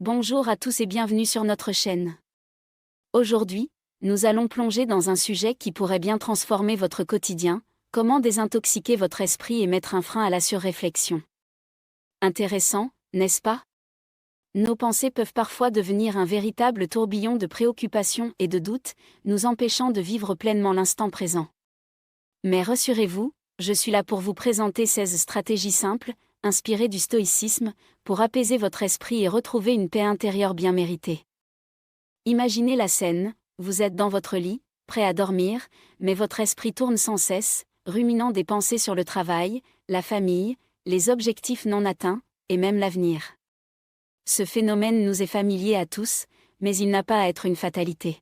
Bonjour à tous et bienvenue sur notre chaîne. Aujourd'hui, nous allons plonger dans un sujet qui pourrait bien transformer votre quotidien, comment désintoxiquer votre esprit et mettre un frein à la surréflexion. Intéressant, n'est-ce pas? Nos pensées peuvent parfois devenir un véritable tourbillon de préoccupations et de doutes, nous empêchant de vivre pleinement l'instant présent. Mais rassurez-vous, je suis là pour vous présenter 16 stratégies simples, inspirées du stoïcisme, pour apaiser votre esprit et retrouver une paix intérieure bien méritée. Imaginez la scène, vous êtes dans votre lit, prêt à dormir, mais votre esprit tourne sans cesse, ruminant des pensées sur le travail, la famille, les objectifs non atteints, et même l'avenir. Ce phénomène nous est familier à tous, mais il n'a pas à être une fatalité.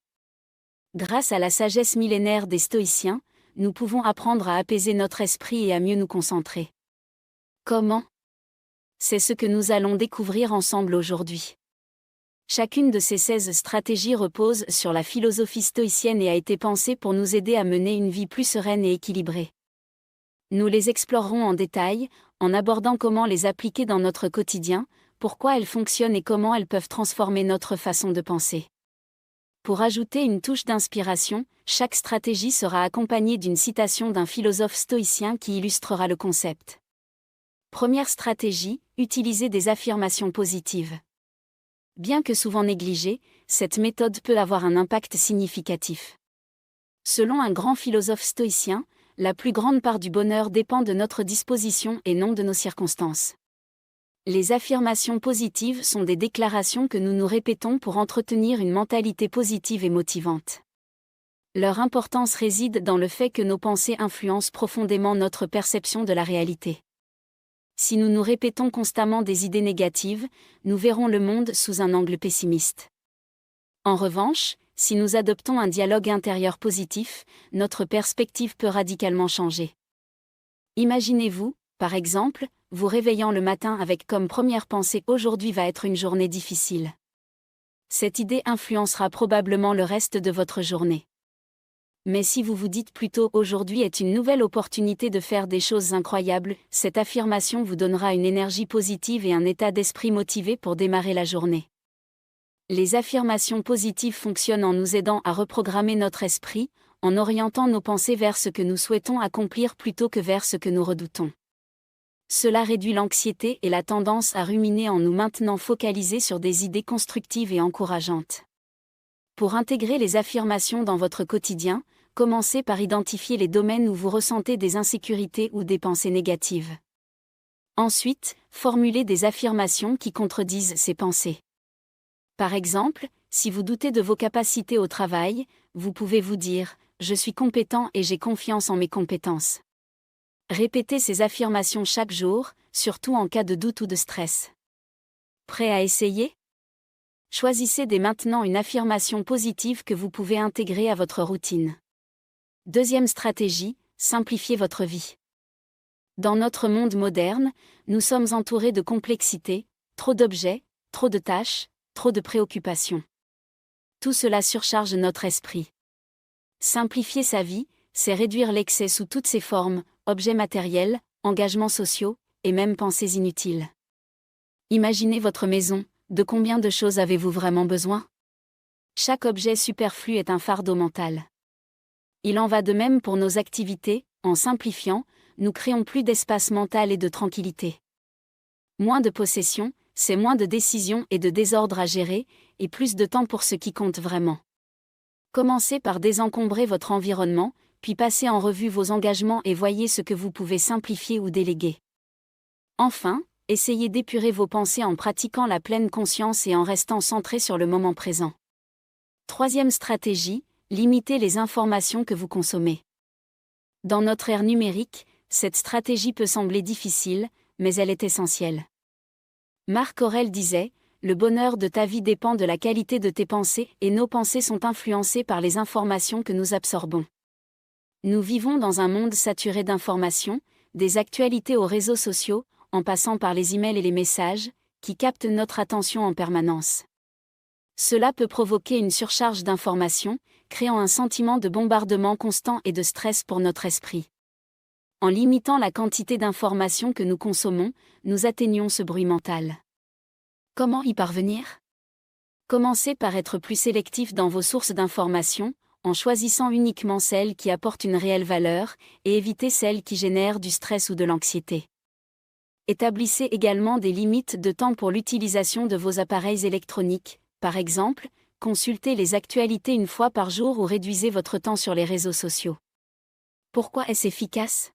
Grâce à la sagesse millénaire des stoïciens, nous pouvons apprendre à apaiser notre esprit et à mieux nous concentrer. Comment? C'est ce que nous allons découvrir ensemble aujourd'hui. Chacune de ces 16 stratégies repose sur la philosophie stoïcienne et a été pensée pour nous aider à mener une vie plus sereine et équilibrée. Nous les explorerons en détail, en abordant comment les appliquer dans notre quotidien, pourquoi elles fonctionnent et comment elles peuvent transformer notre façon de penser. Pour ajouter une touche d'inspiration, chaque stratégie sera accompagnée d'une citation d'un philosophe stoïcien qui illustrera le concept. Première stratégie, utiliser des affirmations positives. Bien que souvent négligée, cette méthode peut avoir un impact significatif. Selon un grand philosophe stoïcien, la plus grande part du bonheur dépend de notre disposition et non de nos circonstances. Les affirmations positives sont des déclarations que nous nous répétons pour entretenir une mentalité positive et motivante. Leur importance réside dans le fait que nos pensées influencent profondément notre perception de la réalité. Si nous nous répétons constamment des idées négatives, nous verrons le monde sous un angle pessimiste. En revanche, si nous adoptons un dialogue intérieur positif, notre perspective peut radicalement changer. Imaginez-vous, par exemple, vous réveillant le matin avec comme première pensée « Aujourd'hui va être une journée difficile ». Cette idée influencera probablement le reste de votre journée. Mais si vous vous dites plutôt « Aujourd'hui est une nouvelle opportunité de faire des choses incroyables », cette affirmation vous donnera une énergie positive et un état d'esprit motivé pour démarrer la journée. Les affirmations positives fonctionnent en nous aidant à reprogrammer notre esprit, en orientant nos pensées vers ce que nous souhaitons accomplir plutôt que vers ce que nous redoutons. Cela réduit l'anxiété et la tendance à ruminer en nous maintenant focalisés sur des idées constructives et encourageantes. Pour intégrer les affirmations dans votre quotidien, commencez par identifier les domaines où vous ressentez des insécurités ou des pensées négatives. Ensuite, formulez des affirmations qui contredisent ces pensées. Par exemple, si vous doutez de vos capacités au travail, vous pouvez vous dire « Je suis compétent et j'ai confiance en mes compétences ». Répétez ces affirmations chaque jour, surtout en cas de doute ou de stress. Prêt à essayer? Choisissez dès maintenant une affirmation positive que vous pouvez intégrer à votre routine. Deuxième stratégie, simplifiez votre vie. Dans notre monde moderne, nous sommes entourés de complexité, trop d'objets, trop de tâches, trop de préoccupations. Tout cela surcharge notre esprit. Simplifier sa vie, c'est réduire l'excès sous toutes ses formes, objets matériels, engagements sociaux, et même pensées inutiles. Imaginez votre maison, de combien de choses avez-vous vraiment besoin? Chaque objet superflu est un fardeau mental. Il en va de même pour nos activités, en simplifiant, nous créons plus d'espace mental et de tranquillité. Moins de possessions, c'est moins de décisions et de désordre à gérer, et plus de temps pour ce qui compte vraiment. Commencez par désencombrer votre environnement, puis passez en revue vos engagements et voyez ce que vous pouvez simplifier ou déléguer. Enfin, essayez d'épurer vos pensées en pratiquant la pleine conscience et en restant centré sur le moment présent. Troisième stratégie, limitez les informations que vous consommez. Dans notre ère numérique, cette stratégie peut sembler difficile, mais elle est essentielle. Marc Aurèle disait « Le bonheur de ta vie dépend de la qualité de tes pensées et nos pensées sont influencées par les informations que nous absorbons. » Nous vivons dans un monde saturé d'informations, des actualités aux réseaux sociaux, en passant par les emails et les messages, qui captent notre attention en permanence. Cela peut provoquer une surcharge d'informations, créant un sentiment de bombardement constant et de stress pour notre esprit. En limitant la quantité d'informations que nous consommons, nous atteignons ce bruit mental. Comment y parvenir? Commencez par être plus sélectif dans vos sources d'informations, en choisissant uniquement celles qui apportent une réelle valeur, et évitez celles qui génèrent du stress ou de l'anxiété. Établissez également des limites de temps pour l'utilisation de vos appareils électroniques, par exemple, consultez les actualités une fois par jour ou réduisez votre temps sur les réseaux sociaux. Pourquoi est-ce efficace ?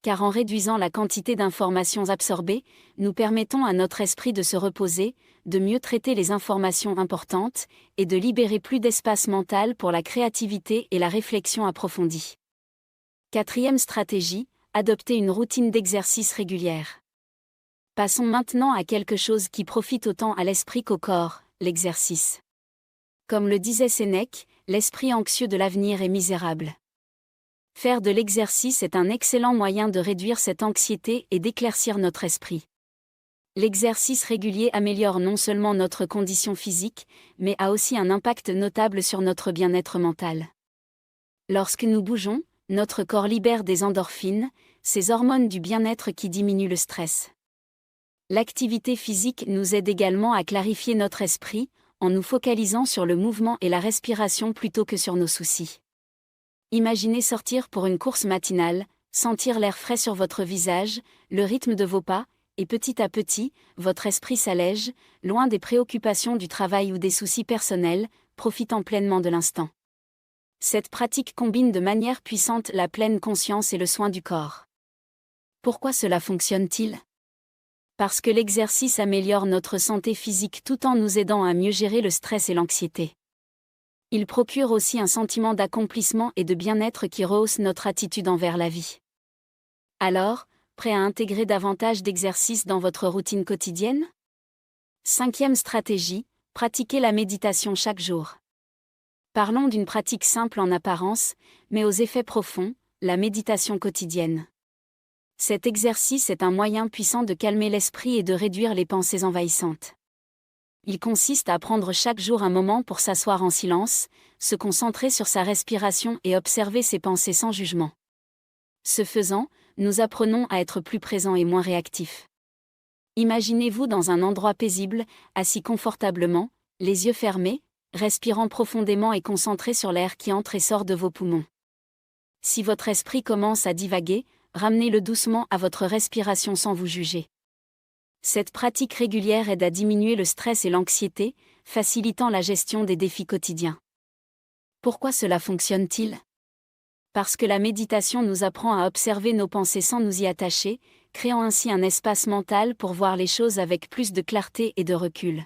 Car en réduisant la quantité d'informations absorbées, nous permettons à notre esprit de se reposer, de mieux traiter les informations importantes, et de libérer plus d'espace mental pour la créativité et la réflexion approfondie. 4e stratégie, adopter une routine d'exercice régulière. Passons maintenant à quelque chose qui profite autant à l'esprit qu'au corps, l'exercice. Comme le disait Sénèque, l'esprit anxieux de l'avenir est misérable. Faire de l'exercice est un excellent moyen de réduire cette anxiété et d'éclaircir notre esprit. L'exercice régulier améliore non seulement notre condition physique, mais a aussi un impact notable sur notre bien-être mental. Lorsque nous bougeons, notre corps libère des endorphines, ces hormones du bien-être qui diminuent le stress. L'activité physique nous aide également à clarifier notre esprit, en nous focalisant sur le mouvement et la respiration plutôt que sur nos soucis. Imaginez sortir pour une course matinale, sentir l'air frais sur votre visage, le rythme de vos pas, et petit à petit, votre esprit s'allège, loin des préoccupations du travail ou des soucis personnels, profitant pleinement de l'instant. Cette pratique combine de manière puissante la pleine conscience et le soin du corps. Pourquoi cela fonctionne-t-il ? Parce que l'exercice améliore notre santé physique tout en nous aidant à mieux gérer le stress et l'anxiété. Il procure aussi un sentiment d'accomplissement et de bien-être qui rehausse notre attitude envers la vie. Alors, prêt à intégrer davantage d'exercices dans votre routine quotidienne ? 5e stratégie, pratiquer la méditation chaque jour. Parlons d'une pratique simple en apparence, mais aux effets profonds, la méditation quotidienne. Cet exercice est un moyen puissant de calmer l'esprit et de réduire les pensées envahissantes. Il consiste à prendre chaque jour un moment pour s'asseoir en silence, se concentrer sur sa respiration et observer ses pensées sans jugement. Ce faisant, nous apprenons à être plus présents et moins réactifs. Imaginez-vous dans un endroit paisible, assis confortablement, les yeux fermés, respirant profondément et concentré sur l'air qui entre et sort de vos poumons. Si votre esprit commence à divaguer, ramenez-le doucement à votre respiration sans vous juger. Cette pratique régulière aide à diminuer le stress et l'anxiété, facilitant la gestion des défis quotidiens. Pourquoi cela fonctionne-t-il ? Parce que la méditation nous apprend à observer nos pensées sans nous y attacher, créant ainsi un espace mental pour voir les choses avec plus de clarté et de recul.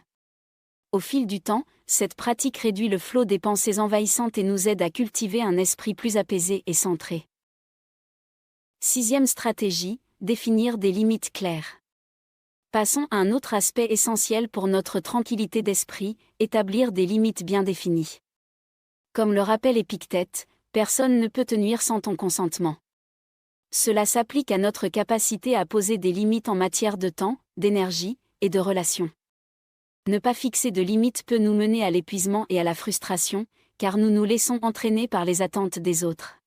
Au fil du temps, cette pratique réduit le flot des pensées envahissantes et nous aide à cultiver un esprit plus apaisé et centré. 6e stratégie, définir des limites claires. Passons à un autre aspect essentiel pour notre tranquillité d'esprit, établir des limites bien définies. Comme le rappelle Épictète, personne ne peut te nuire sans ton consentement. Cela s'applique à notre capacité à poser des limites en matière de temps, d'énergie et de relations. Ne pas fixer de limites peut nous mener à l'épuisement et à la frustration, car nous nous laissons entraîner par les attentes des autres.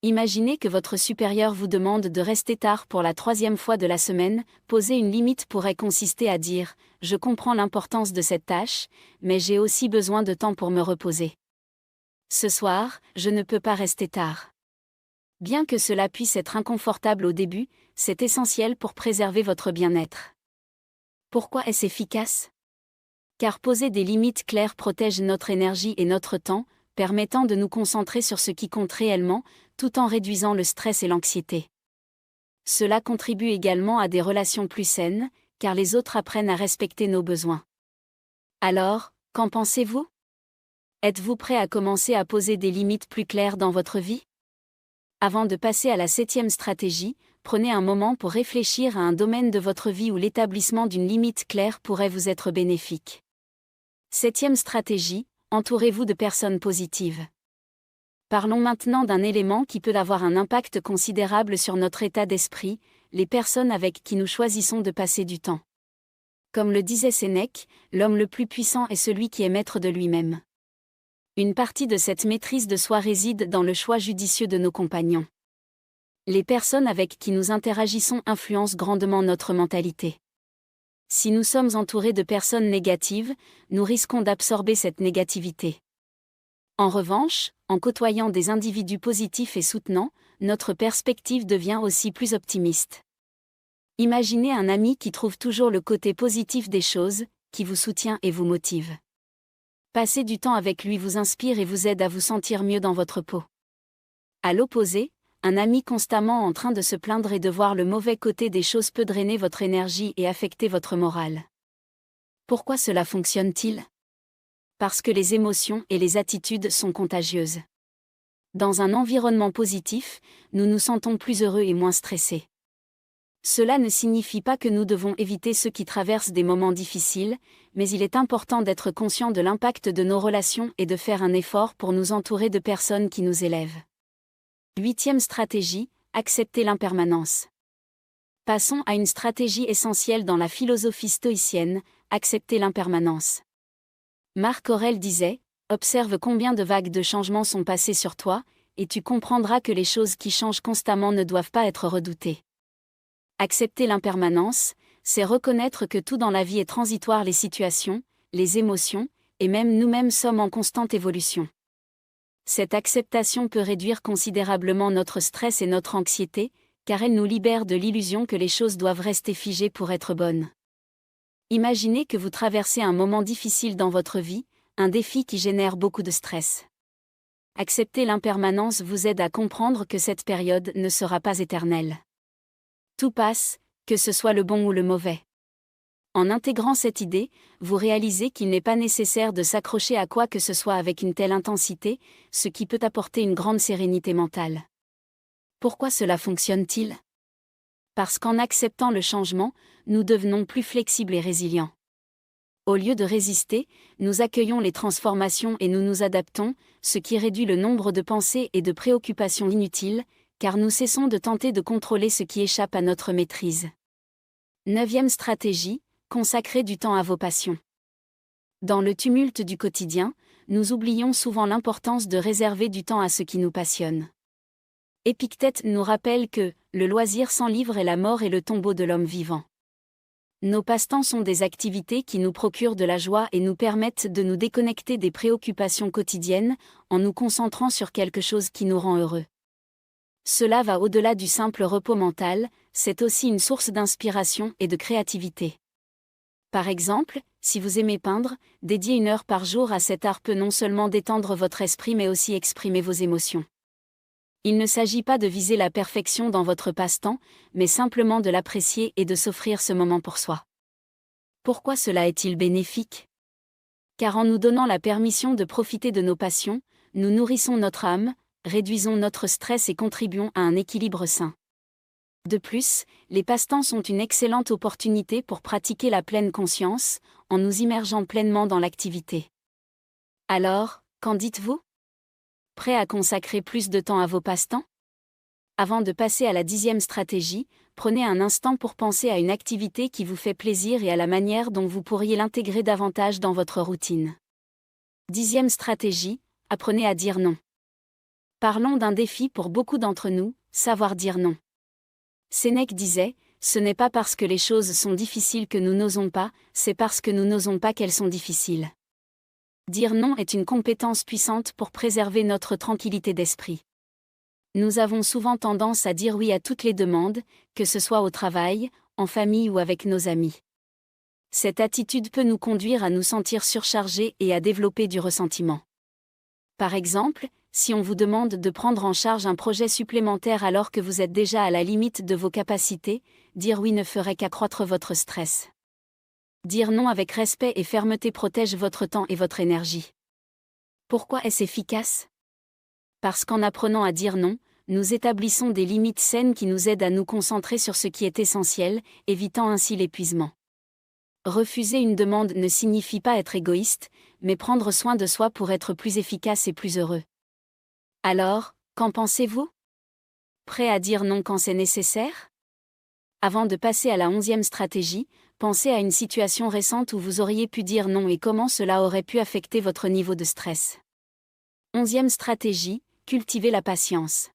Imaginez que votre supérieur vous demande de rester tard pour la 3e fois de la semaine, poser une limite pourrait consister à dire « Je comprends l'importance de cette tâche, mais j'ai aussi besoin de temps pour me reposer. Ce soir, je ne peux pas rester tard. » Bien que cela puisse être inconfortable au début, c'est essentiel pour préserver votre bien-être. Pourquoi est-ce efficace ? Car poser des limites claires protège notre énergie et notre temps, permettant de nous concentrer sur ce qui compte réellement, tout en réduisant le stress et l'anxiété. Cela contribue également à des relations plus saines, car les autres apprennent à respecter nos besoins. Alors, qu'en pensez-vous ? Êtes-vous prêt à commencer à poser des limites plus claires dans votre vie ? Avant de passer à la 7e stratégie, prenez un moment pour réfléchir à un domaine de votre vie où l'établissement d'une limite claire pourrait vous être bénéfique. 7e stratégie, entourez-vous de personnes positives. Parlons maintenant d'un élément qui peut avoir un impact considérable sur notre état d'esprit, les personnes avec qui nous choisissons de passer du temps. Comme le disait Sénèque, l'homme le plus puissant est celui qui est maître de lui-même. Une partie de cette maîtrise de soi réside dans le choix judicieux de nos compagnons. Les personnes avec qui nous interagissons influencent grandement notre mentalité. Si nous sommes entourés de personnes négatives, nous risquons d'absorber cette négativité. En revanche, en côtoyant des individus positifs et soutenants, notre perspective devient aussi plus optimiste. Imaginez un ami qui trouve toujours le côté positif des choses, qui vous soutient et vous motive. Passer du temps avec lui vous inspire et vous aide à vous sentir mieux dans votre peau. À l'opposé, un ami constamment en train de se plaindre et de voir le mauvais côté des choses peut drainer votre énergie et affecter votre morale. Pourquoi cela fonctionne-t-il ? Parce que les émotions et les attitudes sont contagieuses. Dans un environnement positif, nous nous sentons plus heureux et moins stressés. Cela ne signifie pas que nous devons éviter ceux qui traversent des moments difficiles, mais il est important d'être conscient de l'impact de nos relations et de faire un effort pour nous entourer de personnes qui nous élèvent. 8e stratégie, accepter l'impermanence. Passons à une stratégie essentielle dans la philosophie stoïcienne, accepter l'impermanence. Marc Aurèle disait, « Observe combien de vagues de changements sont passées sur toi, et tu comprendras que les choses qui changent constamment ne doivent pas être redoutées. » Accepter l'impermanence, c'est reconnaître que tout dans la vie est transitoire, les situations, les émotions, et même nous-mêmes sommes en constante évolution. Cette acceptation peut réduire considérablement notre stress et notre anxiété, car elle nous libère de l'illusion que les choses doivent rester figées pour être bonnes. Imaginez que vous traversez un moment difficile dans votre vie, un défi qui génère beaucoup de stress. Accepter l'impermanence vous aide à comprendre que cette période ne sera pas éternelle. Tout passe, que ce soit le bon ou le mauvais. En intégrant cette idée, vous réalisez qu'il n'est pas nécessaire de s'accrocher à quoi que ce soit avec une telle intensité, ce qui peut apporter une grande sérénité mentale. Pourquoi cela fonctionne-t-il ? Parce qu'en acceptant le changement, nous devenons plus flexibles et résilients. Au lieu de résister, nous accueillons les transformations et nous nous adaptons, ce qui réduit le nombre de pensées et de préoccupations inutiles, car nous cessons de tenter de contrôler ce qui échappe à notre maîtrise. 9e stratégie, consacrer du temps à vos passions. Dans le tumulte du quotidien, nous oublions souvent l'importance de réserver du temps à ce qui nous passionne. Épictète nous rappelle que « le loisir sans livre est la mort et le tombeau de l'homme vivant ». Nos passe-temps sont des activités qui nous procurent de la joie et nous permettent de nous déconnecter des préoccupations quotidiennes, en nous concentrant sur quelque chose qui nous rend heureux. Cela va au-delà du simple repos mental, c'est aussi une source d'inspiration et de créativité. Par exemple, si vous aimez peindre, dédier 1 heure par jour à cet art peut non seulement détendre votre esprit mais aussi exprimer vos émotions. Il ne s'agit pas de viser la perfection dans votre passe-temps, mais simplement de l'apprécier et de s'offrir ce moment pour soi. Pourquoi cela est-il bénéfique ? Car en nous donnant la permission de profiter de nos passions, nous nourrissons notre âme, réduisons notre stress et contribuons à un équilibre sain. De plus, les passe-temps sont une excellente opportunité pour pratiquer la pleine conscience, en nous immergeant pleinement dans l'activité. Alors, qu'en dites-vous ? Prêt à consacrer plus de temps à vos passe-temps ? Avant de passer à la 10e stratégie, prenez un instant pour penser à une activité qui vous fait plaisir et à la manière dont vous pourriez l'intégrer davantage dans votre routine. 10e stratégie, apprenez à dire non. Parlons d'un défi pour beaucoup d'entre nous, savoir dire non. Sénèque disait, « Ce n'est pas parce que les choses sont difficiles que nous n'osons pas, c'est parce que nous n'osons pas qu'elles sont difficiles. » Dire non est une compétence puissante pour préserver notre tranquillité d'esprit. Nous avons souvent tendance à dire oui à toutes les demandes, que ce soit au travail, en famille ou avec nos amis. Cette attitude peut nous conduire à nous sentir surchargés et à développer du ressentiment. Par exemple, si on vous demande de prendre en charge un projet supplémentaire alors que vous êtes déjà à la limite de vos capacités, dire oui ne ferait qu'accroître votre stress. Dire non avec respect et fermeté protège votre temps et votre énergie. Pourquoi est-ce efficace ? Parce qu'en apprenant à dire non, nous établissons des limites saines qui nous aident à nous concentrer sur ce qui est essentiel, évitant ainsi l'épuisement. Refuser une demande ne signifie pas être égoïste, mais prendre soin de soi pour être plus efficace et plus heureux. Alors, qu'en pensez-vous ? Prêt à dire non quand c'est nécessaire ? Avant de passer à la 11e stratégie, pensez à une situation récente où vous auriez pu dire non et comment cela aurait pu affecter votre niveau de stress. 11e stratégie, cultiver la patience.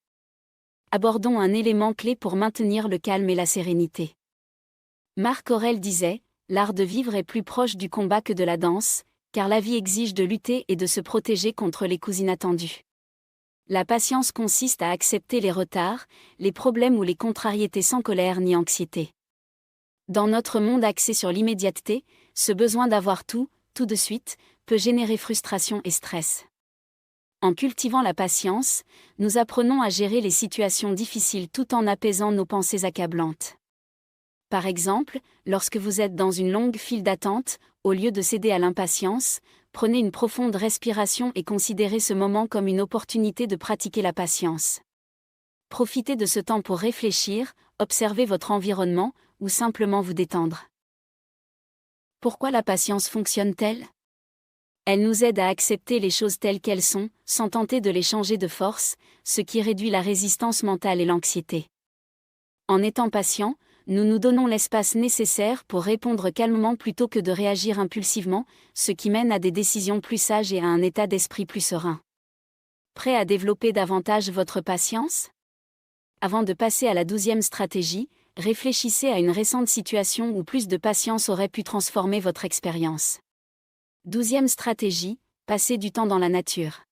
Abordons un élément clé pour maintenir le calme et la sérénité. Marc Aurèle disait, l'art de vivre est plus proche du combat que de la danse, car la vie exige de lutter et de se protéger contre les coups inattendus. La patience consiste à accepter les retards, les problèmes ou les contrariétés sans colère ni anxiété. Dans notre monde axé sur l'immédiateté, ce besoin d'avoir tout de suite, peut générer frustration et stress. En cultivant la patience, nous apprenons à gérer les situations difficiles tout en apaisant nos pensées accablantes. Par exemple, lorsque vous êtes dans une longue file d'attente, au lieu de céder à l'impatience, prenez une profonde respiration et considérez ce moment comme une opportunité de pratiquer la patience. Profitez de ce temps pour réfléchir, observer votre environnement, ou simplement vous détendre. Pourquoi la patience fonctionne-t-elle ? Elle nous aide à accepter les choses telles qu'elles sont, sans tenter de les changer de force, ce qui réduit la résistance mentale et l'anxiété. En étant patient, nous nous donnons l'espace nécessaire pour répondre calmement plutôt que de réagir impulsivement, ce qui mène à des décisions plus sages et à un état d'esprit plus serein. Prêt à développer davantage votre patience ? Avant de passer à la 12e stratégie, réfléchissez à une récente situation où plus de patience aurait pu transformer votre expérience. 12e stratégie, passer du temps dans la nature.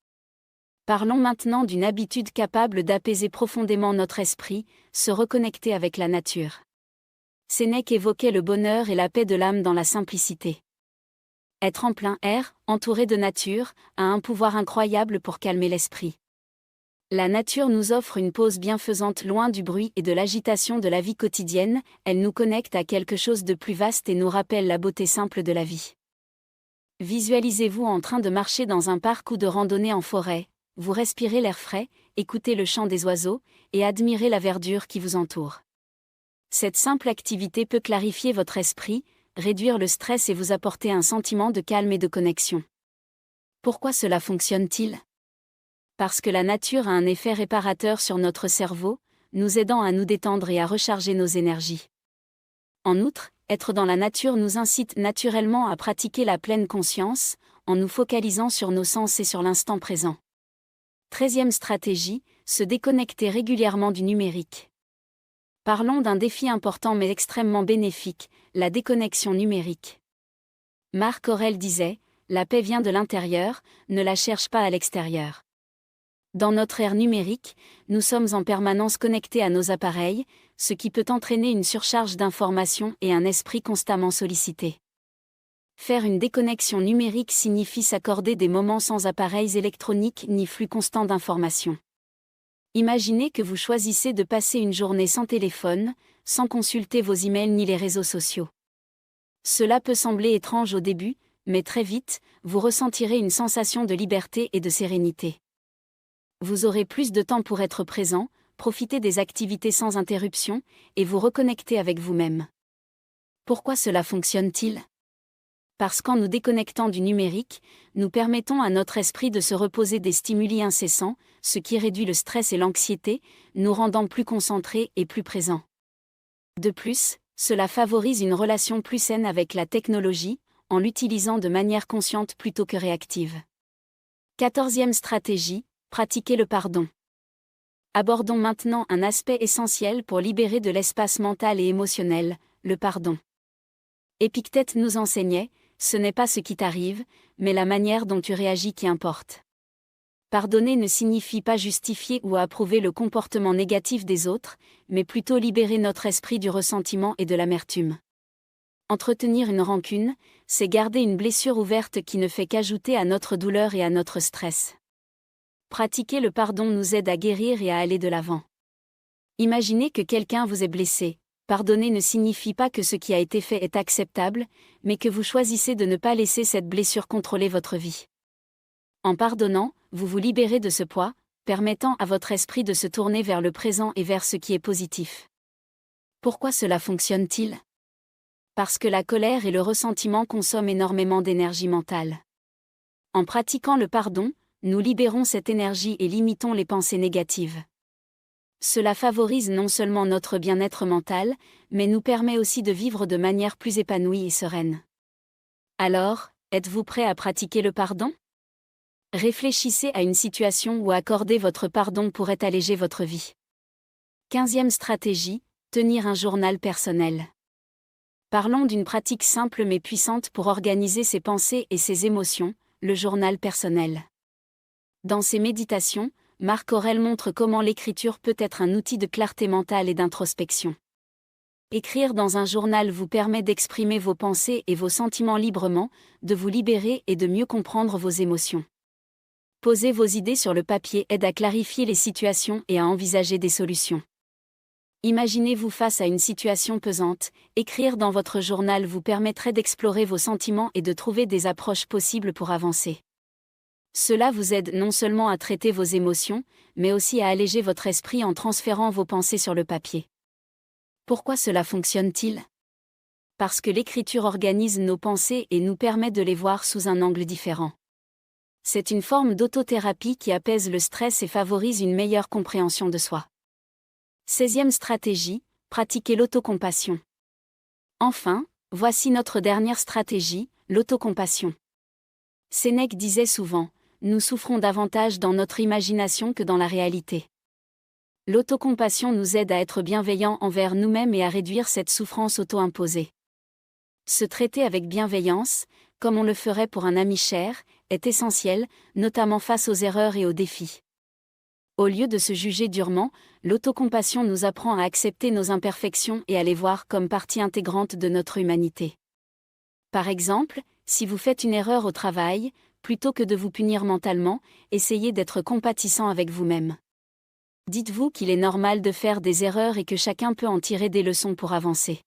Parlons maintenant d'une habitude capable d'apaiser profondément notre esprit, se reconnecter avec la nature. Sénèque évoquait le bonheur et la paix de l'âme dans la simplicité. Être en plein air, entouré de nature, a un pouvoir incroyable pour calmer l'esprit. La nature nous offre une pause bienfaisante loin du bruit et de l'agitation de la vie quotidienne, elle nous connecte à quelque chose de plus vaste et nous rappelle la beauté simple de la vie. Visualisez-vous en train de marcher dans un parc ou de randonner en forêt, vous respirez l'air frais, écoutez le chant des oiseaux, et admirez la verdure qui vous entoure. Cette simple activité peut clarifier votre esprit, réduire le stress et vous apporter un sentiment de calme et de connexion. Pourquoi cela fonctionne-t-il ? Parce que la nature a un effet réparateur sur notre cerveau, nous aidant à nous détendre et à recharger nos énergies. En outre, être dans la nature nous incite naturellement à pratiquer la pleine conscience, en nous focalisant sur nos sens et sur l'instant présent. 13e stratégie, se déconnecter régulièrement du numérique. Parlons d'un défi important mais extrêmement bénéfique, la déconnexion numérique. Marc Aurèle disait, « La paix vient de l'intérieur, ne la cherche pas à l'extérieur ». Dans notre ère numérique, nous sommes en permanence connectés à nos appareils, ce qui peut entraîner une surcharge d'informations et un esprit constamment sollicité. Faire une déconnexion numérique signifie s'accorder des moments sans appareils électroniques ni flux constant d'informations. Imaginez que vous choisissez de passer une journée sans téléphone, sans consulter vos emails ni les réseaux sociaux. Cela peut sembler étrange au début, mais très vite, vous ressentirez une sensation de liberté et de sérénité. Vous aurez plus de temps pour être présent, profiter des activités sans interruption, et vous reconnecter avec vous-même. Pourquoi cela fonctionne-t-il ? Parce qu'en nous déconnectant du numérique, nous permettons à notre esprit de se reposer des stimuli incessants, ce qui réduit le stress et l'anxiété, nous rendant plus concentrés et plus présents. De plus, cela favorise une relation plus saine avec la technologie, en l'utilisant de manière consciente plutôt que réactive. 14e stratégie, pratiquer le pardon. Abordons maintenant un aspect essentiel pour libérer de l'espace mental et émotionnel, le pardon. Épictète nous enseignait, ce n'est pas ce qui t'arrive, mais la manière dont tu réagis qui importe. Pardonner ne signifie pas justifier ou approuver le comportement négatif des autres, mais plutôt libérer notre esprit du ressentiment et de l'amertume. Entretenir une rancune, c'est garder une blessure ouverte qui ne fait qu'ajouter à notre douleur et à notre stress. Pratiquer le pardon nous aide à guérir et à aller de l'avant. Imaginez que quelqu'un vous ait blessé. Pardonner ne signifie pas que ce qui a été fait est acceptable, mais que vous choisissez de ne pas laisser cette blessure contrôler votre vie. En pardonnant, vous vous libérez de ce poids, permettant à votre esprit de se tourner vers le présent et vers ce qui est positif. Pourquoi cela fonctionne-t-il ? Parce que la colère et le ressentiment consomment énormément d'énergie mentale. En pratiquant le pardon, nous libérons cette énergie et limitons les pensées négatives. Cela favorise non seulement notre bien-être mental, mais nous permet aussi de vivre de manière plus épanouie et sereine. Alors, êtes-vous prêt à pratiquer le pardon ? Réfléchissez à une situation où accorder votre pardon pourrait alléger votre vie. 15e stratégie, tenir un journal personnel. Parlons d'une pratique simple mais puissante pour organiser ses pensées et ses émotions, le journal personnel. Dans ses méditations, Marc Aurèle montre comment l'écriture peut être un outil de clarté mentale et d'introspection. Écrire dans un journal vous permet d'exprimer vos pensées et vos sentiments librement, de vous libérer et de mieux comprendre vos émotions. Poser vos idées sur le papier aide à clarifier les situations et à envisager des solutions. Imaginez-vous face à une situation pesante, écrire dans votre journal vous permettrait d'explorer vos sentiments et de trouver des approches possibles pour avancer. Cela vous aide non seulement à traiter vos émotions, mais aussi à alléger votre esprit en transférant vos pensées sur le papier. Pourquoi cela fonctionne-t-il ? Parce que l'écriture organise nos pensées et nous permet de les voir sous un angle différent. C'est une forme d'autothérapie qui apaise le stress et favorise une meilleure compréhension de soi. 16e stratégie, pratiquer l'autocompassion. Enfin, voici notre dernière stratégie, l'autocompassion. Sénèque disait souvent, nous souffrons davantage dans notre imagination que dans la réalité. L'autocompassion nous aide à être bienveillants envers nous-mêmes et à réduire cette souffrance auto-imposée. Se traiter avec bienveillance, comme on le ferait pour un ami cher, est essentiel, notamment face aux erreurs et aux défis. Au lieu de se juger durement, l'autocompassion nous apprend à accepter nos imperfections et à les voir comme partie intégrante de notre humanité. Par exemple, si vous faites une erreur au travail, plutôt que de vous punir mentalement, essayez d'être compatissant avec vous-même. Dites-vous qu'il est normal de faire des erreurs et que chacun peut en tirer des leçons pour avancer.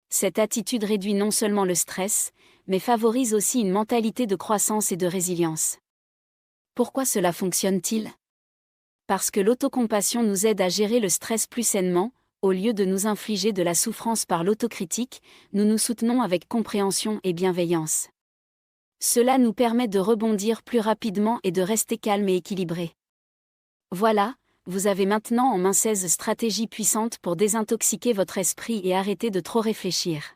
Cette attitude réduit non seulement le stress, mais favorise aussi une mentalité de croissance et de résilience. Pourquoi cela fonctionne-t-il ? Parce que l'autocompassion nous aide à gérer le stress plus sainement, au lieu de nous infliger de la souffrance par l'autocritique, nous nous soutenons avec compréhension et bienveillance. Cela nous permet de rebondir plus rapidement et de rester calme et équilibré. Voilà, vous avez maintenant en main 16 stratégies puissantes pour désintoxiquer votre esprit et arrêter de trop réfléchir.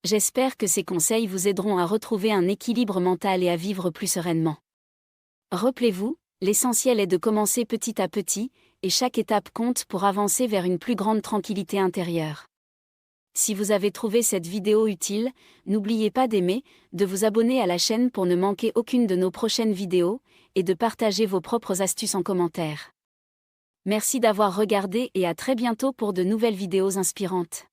J'espère que ces conseils vous aideront à retrouver un équilibre mental et à vivre plus sereinement. Rappelez-vous, l'essentiel est de commencer petit à petit, et chaque étape compte pour avancer vers une plus grande tranquillité intérieure. Si vous avez trouvé cette vidéo utile, n'oubliez pas d'aimer, de vous abonner à la chaîne pour ne manquer aucune de nos prochaines vidéos, et de partager vos propres astuces en commentaire. Merci d'avoir regardé et à très bientôt pour de nouvelles vidéos inspirantes.